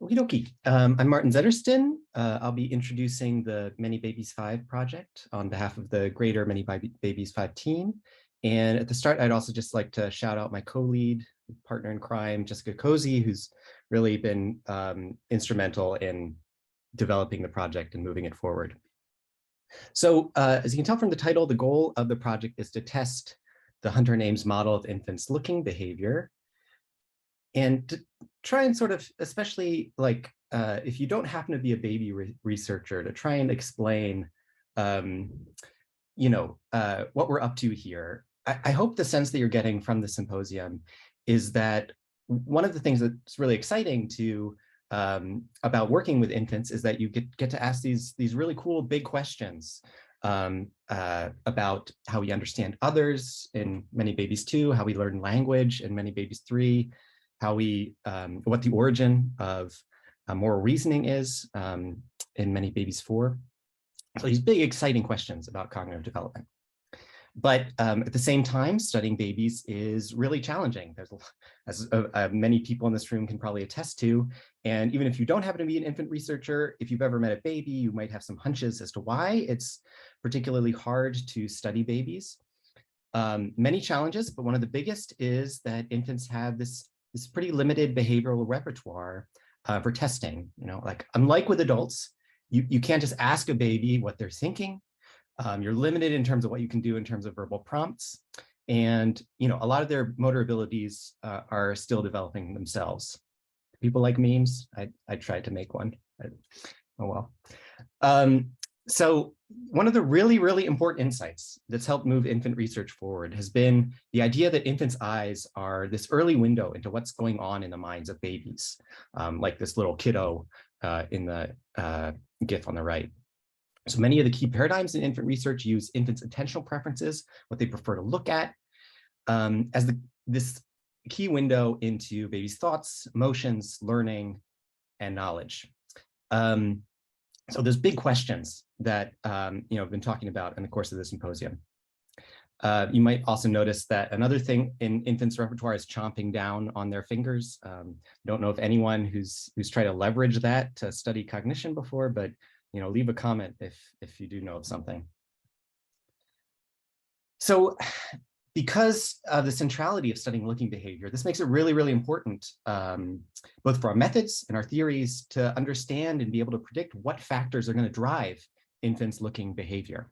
Okie dokie. I'm Martin Zettersten. I'll be introducing the Many Babies 5 project on behalf of the greater Many Babies 5 team. And at the start, I'd also just like to shout out my co-lead, partner in crime, Jessica Cozy, who's really been instrumental in developing the project and moving it forward. So as you can tell from the title, the goal of the project is to test the Hunter and Ames model of infants looking behavior, and to try and sort of, especially like if you don't happen to be a baby researcher, to try and explain, what we're up to here. I hope the sense that you're getting from the symposium is that one of the things that's really exciting to about working with infants is that you get to ask these really cool big questions about how we understand others in Many Babies 2, how we learn language in Many Babies 3, how we, what the origin of moral reasoning is in Many Babies 4. So these big, exciting questions about cognitive development. But at the same time, studying babies is really challenging. There's, as many people in this room can probably attest to, and even if you don't happen to be an infant researcher, if you've ever met a baby, you might have some hunches as to why it's particularly hard to study babies. Many challenges, but one of the biggest is that infants have this pretty limited behavioral repertoire for testing. Like unlike with adults, you can't just ask a baby what they're thinking. You're limited in terms of what you can do in terms of verbal prompts. And a lot of their motor abilities are still developing themselves. People like memes. I tried to make one. Oh well. So one of the really, really important insights that's helped move infant research forward has been the idea that infants' eyes are this early window into what's going on in the minds of babies, like this little kiddo in the GIF on the right. So many of the key paradigms in infant research use infants' attentional preferences, what they prefer to look at, as this key window into babies' thoughts, emotions, learning, and knowledge. So there's big questions that I've been talking about in the course of the symposium. You might also notice that another thing in infants' repertoire is chomping down on their fingers. Don't know if anyone who's tried to leverage that to study cognition before, but leave a comment if you do know of something. So because of the centrality of studying looking behavior, this makes it really, really important, both for our methods and our theories, to understand and be able to predict what factors are going to drive infants' looking behavior.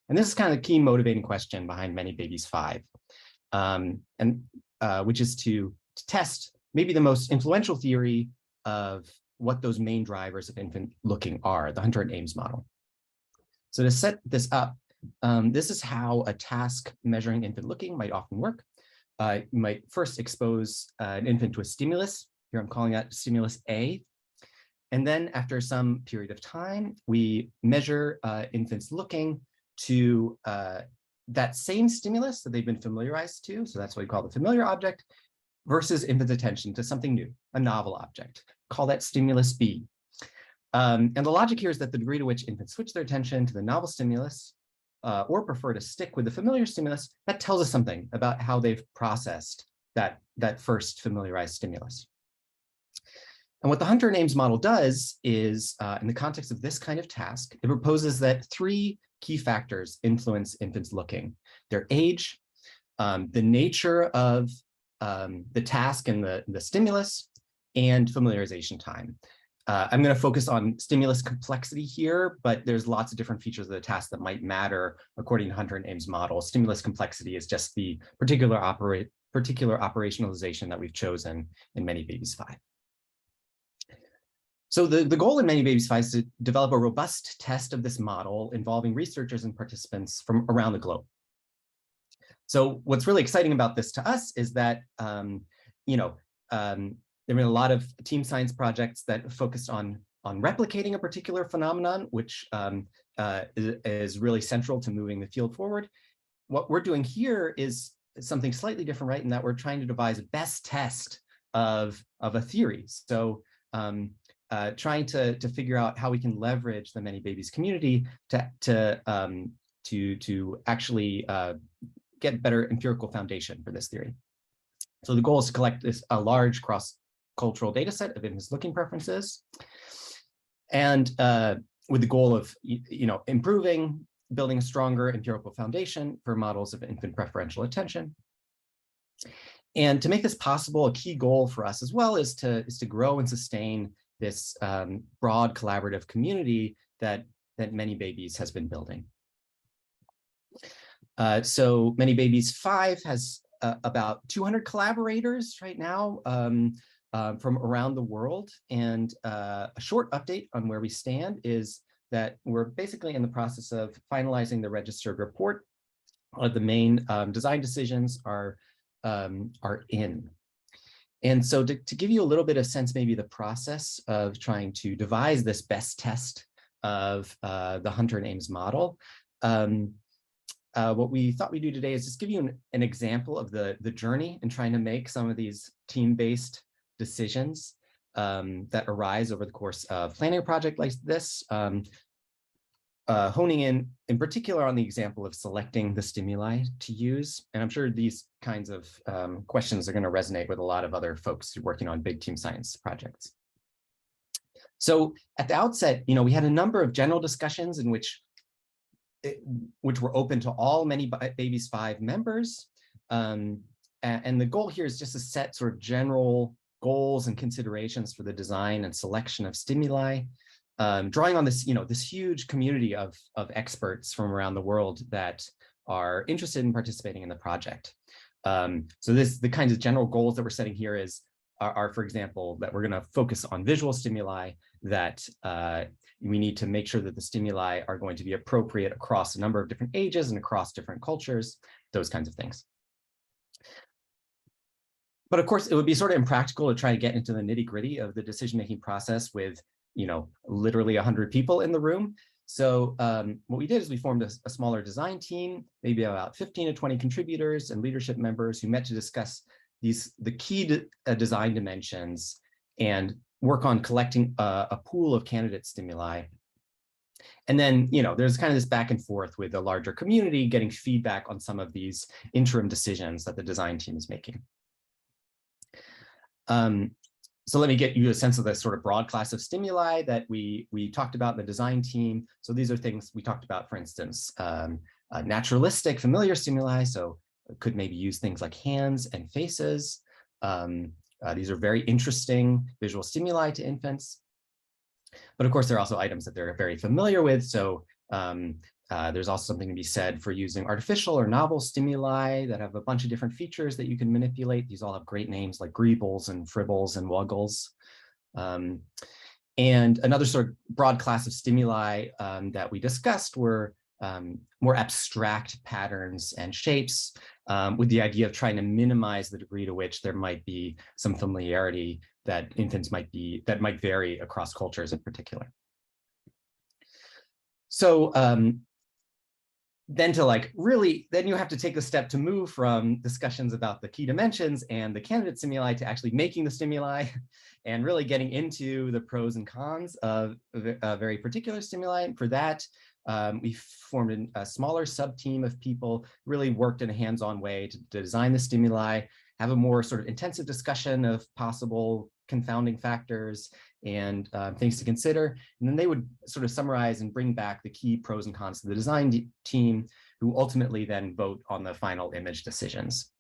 And this is kind of the key motivating question behind Many Babies 5, which is to test maybe the most influential theory of what those main drivers of infant looking are, the Hunter and Ames model. So to set this up, this is how a task measuring infant looking might often work. You might first expose an infant to a stimulus. Here I'm calling that stimulus A. And then after some period of time, we measure infants looking to that same stimulus that they've been familiarized to. So that's what we call the familiar object, versus infants' attention to something new, a novel object. Call that stimulus B. And the logic here is that the degree to which infants switch their attention to the novel stimulus or prefer to stick with the familiar stimulus, that tells us something about how they've processed that first familiarized stimulus. And what the Hunter and Ames model does is, in the context of this kind of task, it proposes that 3 key factors influence infants looking: their age, the nature of the task and the stimulus, and familiarization time. I'm going to focus on stimulus complexity here, but there's lots of different features of the task that might matter according to Hunter and Ames model. Stimulus complexity is just the particular operationalization that we've chosen in Many Babies 5. So the goal in Many Babies 5 is to develop a robust test of this model involving researchers and participants from around the globe. So what's really exciting about this to us is that, there have been a lot of team science projects that focused on replicating a particular phenomenon, which is really central to moving the field forward. What we're doing here is something slightly different, right? In that we're trying to devise a best test of a theory. So trying to figure out how we can leverage the Many Babies community to actually get better empirical foundation for this theory. So the goal is to collect a large cultural data set of infants' looking preferences. And with the goal of, improving, building a stronger empirical foundation for models of infant preferential attention. And to make this possible, a key goal for us as well is to grow and sustain this broad collaborative community that Many Babies has been building. So Many Babies 5 has about 200 collaborators right now from around the world. And a short update on where we stand is that we're basically in the process of finalizing the registered report. The main design decisions are in. And so to give you a little bit of sense, maybe the process of trying to devise this best test of the Hunter and Ames model, what we thought we'd do today is just give you an example of the journey in trying to make some of these team-based decisions that arise over the course of planning a project like this, honing in particular on the example of selecting the stimuli to use. And I'm sure these kinds of questions are going to resonate with a lot of other folks working on big team science projects. So at the outset, we had a number of general discussions in which were open to all Many Babies 5 members. And the goal here is just to set sort of general goals and considerations for the design and selection of stimuli, drawing on this, this huge community of experts from around the world that are interested in participating in the project. So the kinds of general goals that we're setting here are, for example, that we're going to focus on visual stimuli, that we need to make sure that the stimuli are going to be appropriate across a number of different ages and across different cultures, those kinds of things. But of course, it would be sort of impractical to try to get into the nitty-gritty of the decision-making process with, literally 100 people in the room. So what we did is we formed a smaller design team, maybe about 15 to 20 contributors and leadership members who met to discuss the key design dimensions and work on collecting a pool of candidate stimuli. And then, there's kind of this back and forth with the larger community getting feedback on some of these interim decisions that the design team is making. So let me get you a sense of the sort of broad class of stimuli that we talked about in the design team. So these are things we talked about, for instance, naturalistic, familiar stimuli. So it could maybe use things like hands and faces. These are very interesting visual stimuli to infants. But of course, there are also items that they're very familiar with. So there's also something to be said for using artificial or novel stimuli that have a bunch of different features that you can manipulate. These all have great names like greebles and fribbles and wuggles. And another sort of broad class of stimuli that we discussed were more abstract patterns and shapes, with the idea of trying to minimize the degree to which there might be some familiarity that infants might vary across cultures in particular. So then you have to take the step to move from discussions about the key dimensions and the candidate stimuli to actually making the stimuli and really getting into the pros and cons of a very particular stimuli. And for that, we formed a smaller sub-team of people, really worked in a hands-on way to design the stimuli, have a more sort of intensive discussion of possible confounding factors and things to consider. And then they would sort of summarize and bring back the key pros and cons to the design team, who ultimately then vote on the final image decisions.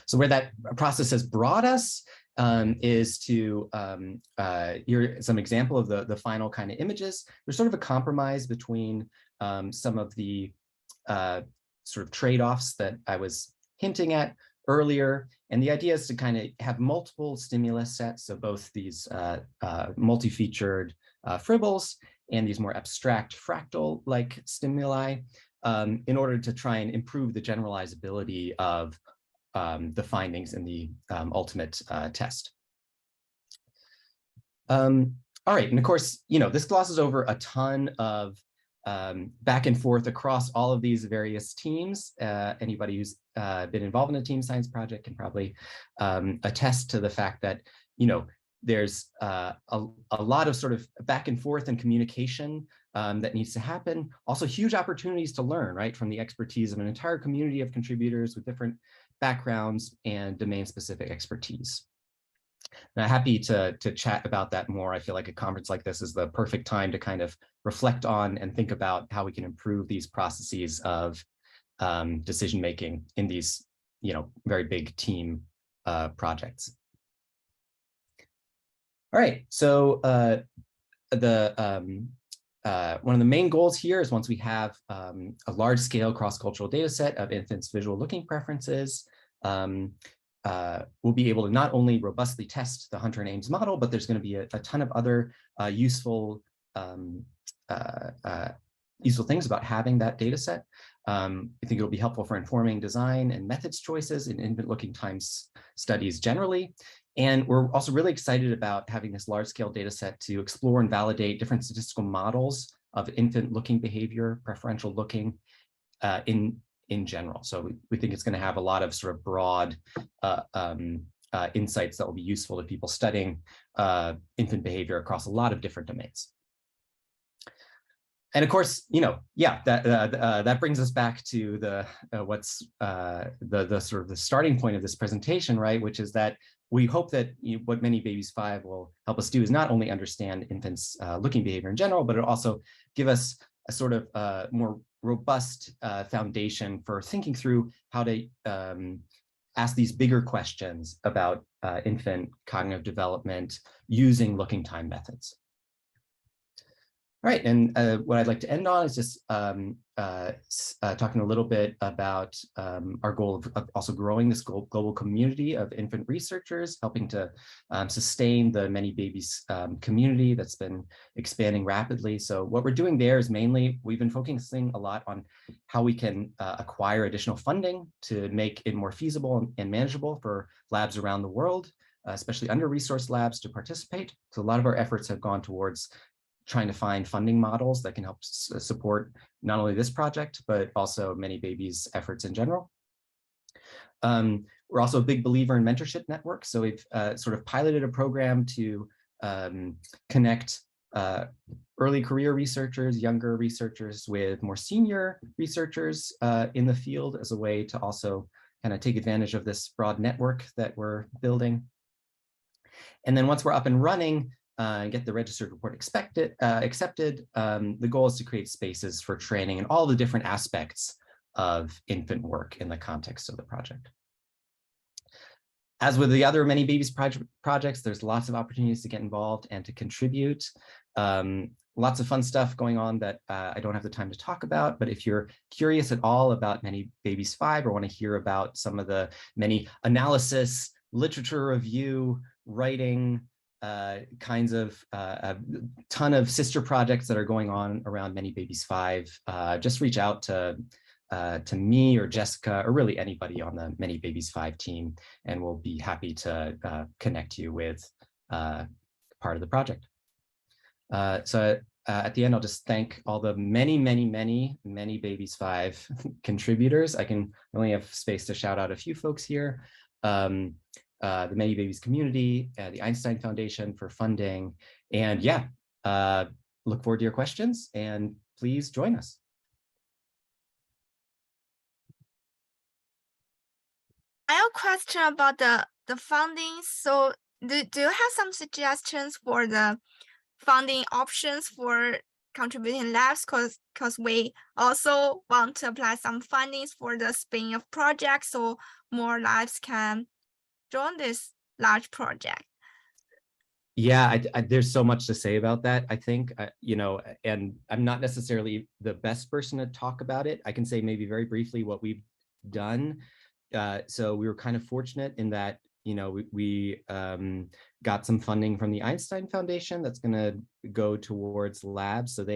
So where that process has brought us is to, here some example of the final kind of images. There's sort of a compromise between some of the sort of trade-offs that I was hinting at earlier. And the idea is to kind of have multiple stimulus sets, so both these multi-featured fribbles and these more abstract fractal-like stimuli, in order to try and improve the generalizability of the findings in the ultimate test. All right, and of course, this glosses over a ton of back and forth across all of these various teams. Anybody who's been involved in a team science project can probably attest to the fact that, there's a lot of sort of back and forth and communication that needs to happen. Also huge opportunities to learn, right, from the expertise of an entire community of contributors with different backgrounds and domain-specific expertise. And I'm happy to chat about that more. I feel like a conference like this is the perfect time to kind of reflect on and think about how we can improve these processes of decision making in these, very big team projects. All right, so one of the main goals here is once we have a large-scale cross-cultural data set of infants' visual looking preferences, we'll be able to not only robustly test the Hunter and Ames model, but there's going to be a ton of other useful things about having that data set. I think it'll be helpful for informing design and methods choices in infant looking times studies generally. And we're also really excited about having this large-scale data set to explore and validate different statistical models of infant looking behavior, preferential looking in general. So we think it's going to have a lot of sort of broad insights that will be useful to people studying infant behavior across a lot of different domains. And of course, that brings us back to the sort of the starting point of this presentation, right? Which is that we hope that what Many Babies 5 will help us do is not only understand infants' looking behavior in general, but it'll also give us a sort of more robust foundation for thinking through how to ask these bigger questions about infant cognitive development using looking time methods. All right, and what I'd like to end on is just talking a little bit about our goal of also growing this global community of infant researchers, helping to sustain the Many Babies community that's been expanding rapidly. So what we're doing there is mainly, we've been focusing a lot on how we can acquire additional funding to make it more feasible and manageable for labs around the world, especially under-resourced labs to participate. So a lot of our efforts have gone towards trying to find funding models that can help support not only this project, but also Many Babies efforts in general. We're also a big believer in mentorship networks. So we've sort of piloted a program to connect early career researchers, younger researchers with more senior researchers in the field as a way to also kind of take advantage of this broad network that we're building. And then once we're up and running, and get the registered report accepted, the goal is to create spaces for training and all the different aspects of infant work in the context of the project. As with the other Many Babies projects, there's lots of opportunities to get involved and to contribute. Lots of fun stuff going on that I don't have the time to talk about, but if you're curious at all about Many Babies 5 or want to hear about some of the many analysis, literature review, writing, kinds of a ton of sister projects that are going on around Many Babies 5, just reach out to me or Jessica or really anybody on the Many Babies 5 team, and we'll be happy to connect you with part of the project. So at the end, I'll just thank all the many Babies 5 contributors. I can only have space to shout out a few folks here. The Many Babies community, the Einstein Foundation for funding, and look forward to your questions and please join us. I have a question about the funding. So do you have some suggestions for the funding options for contributing labs? Because we also want to apply some fundings for the spin-off project so more labs can join this large project. Yeah, there's so much to say about that, I think, and I'm not necessarily the best person to talk about it. I can say maybe very briefly what we've done. So we were kind of fortunate in that, we got some funding from the Einstein Foundation that's going to go towards labs. So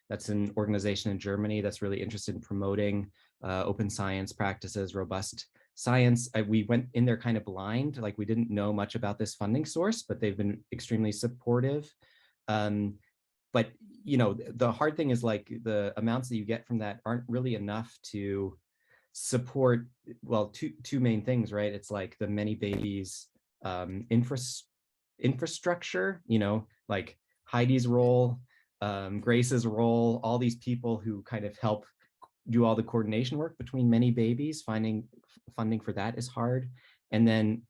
that's an organization in Germany that's really interested in promoting open science practices, robust science. We went in there kind of blind, like we didn't know much about this funding source, but they've been extremely supportive. But the hard thing is like the amounts that you get from that aren't really enough to support, well, two main things, right? It's like the Many Babies infrastructure, like Heidi's role, Grace's role, all these people who kind of help do all the coordination work between Many Babies. Finding funding for that is hard. And then,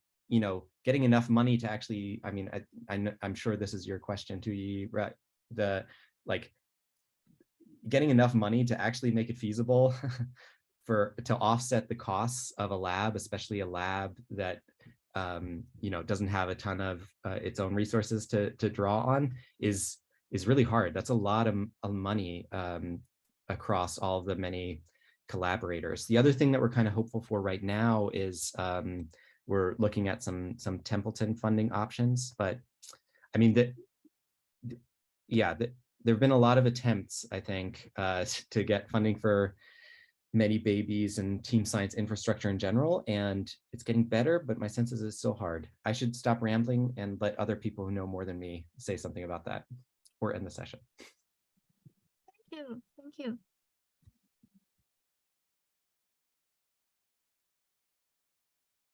getting enough money to actually, I mean, I'm sure this is your question too, Yi, right? The like getting enough money to actually make it feasible to offset the costs of a lab, especially a lab that doesn't have a ton of its own resources to draw on, is really hard. That's a lot of money across all of the many collaborators. The other thing that we're kind of hopeful for right now is we're looking at some Templeton funding options, but I mean there have been a lot of attempts, I think, to get funding for many babies and team science infrastructure in general, and it's getting better, but my sense is it's still hard. I should stop rambling and let other people who know more than me say something about that or end the session. Thank you. Thank you.